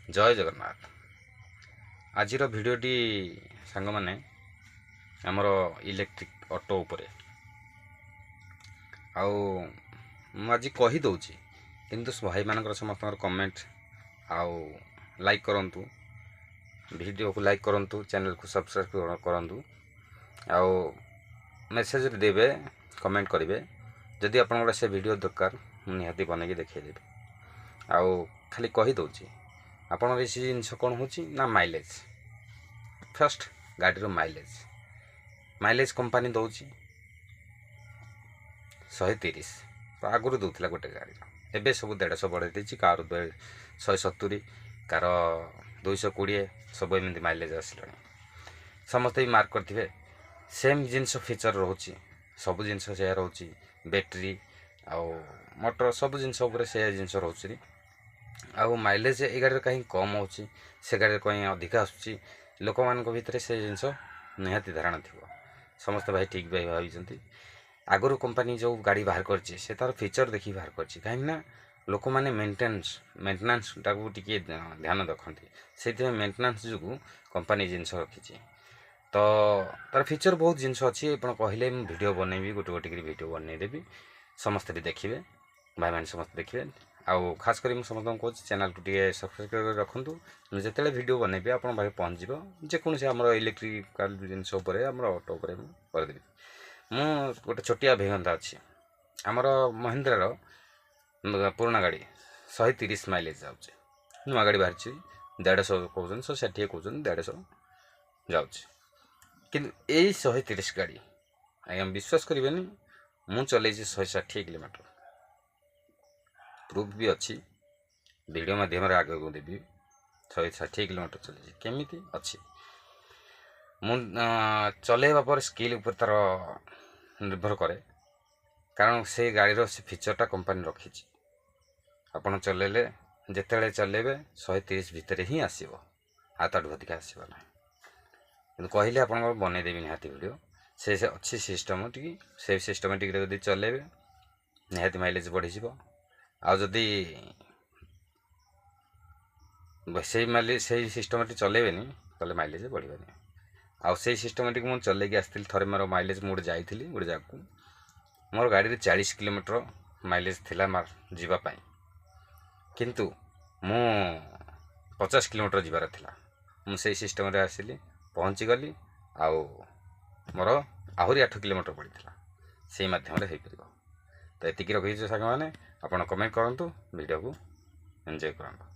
जय जगन्नाथ। आज भिडियोटी सांग माने आमर इलेक्ट्रिक ऑटो उपरे आज कही दौची किंतु भाई मानकर समस्त कमेंट आउ लाइक करंतु, वीडियो को लाइक करंतु, चैनल को सब्सक्राइब करंतु, आउ मेसेज देवे, कमेंट करेंगे। जदि आपन से वीडियो दरकार निहाती बनैकी देखिदेवी। आउ खाली कही दौची आपन बेसी जिनस कौन हो माइलेज। फर्स्ट गाड़ी माइलेज कंपनी दौर 130 आगुरी दूसरा गोटे गाड़ी एवं सब 150 बढ़े देती। कार 170, कार 220 सब एमती माइलेज आसला। समस्ते भी मार्क करेंगे सेम जिनस फीचर रोचे, सब जिनस से रोचे, बैटेरी आउ मोटर सब जिनस से जिनस रोचे। आउ माइलेज ए गाड़ी कहीं कम हो गाड़ी कहीं अधिका आसूँ लोक मान भर से जिनस निहाती धारणा थी। समस्त भाई ठीक भाई भाई आगुरी कंपनी जो गाड़ी बाहर करछि से तार फीचर देखी बाहर करछि कहीं लोक मैंने मेंटेनेंस टाक टी ध्यान रखती से मेंटेनेंस जो कंपनी जिनस रखी। तो तार फीचर बहुत जिनस अच्छी आप कहले वीडियो बनैबी, गोटे गोटे वीडियो बनईदेवी, समस्ते भी देखिए, भाई मैंने समस्त देखिए। आउ खास कर समस्त कहूँ चैनल को टे सब्सक्राइब कर रखुँ। जिते वीडियो बनैबी आप पहुँच जेकोसी आम इलेक्ट्रिकल जिनस ऑटो करदेवी। मु गोटे छोटिया अभिज्ञता अच्छी आमर महिंद्रार पुराना गाड़ी 130 माइलेज जाऊँच। नुआ गाड़ी बाहर 150 कहते 160 कहते 150 जाऊँच। किंतु यही 130 गाड़ी आज्ञा विश्वास करें मु चल 160 किलोमीटर प्रूफ भी अच्छी, वीडियो माध्यम आगे को देवी। 160 किलोमीटर चली केमी अच्छी मु चलैबा पर स्किल उपर तार निर्भर करे, कारण से गाड़ीर से फीचरटा कंपनी रखी। आपड़ चलैले जिते चलैबे 130 भितर ही आसो, आठ अधिका आसो ना। कि कहले आप बनईदेवी निहाती वीडियो से अच्छी सिस्टमेटिक, से सिस्टमेटिक जब चलैबे निहाती माइलेज बढ़ी आदि से सिस्टमेटिक चलैबेनी तो माइलेज बढ़ानी। आउ से सिस्टमेटिक मुझे चलैकी आसती थरे मोर माइलेज मुझे जाइली गोटे जगह मोर गाड़ी 40 किलोमीटर माइलेज थिला मार जीवापाई, किंतु मु 50 किलोमीटर जीवार थिला। मुझे सिस्टम रे आसिली पहुँची गली आउ मोर आहरी 8 किलोमीटर पड़ता से मध्यम हो पार। तो ये रखी सांग मैंने आप कमेंट करूँ, वीडियो को एंजॉय करूँ।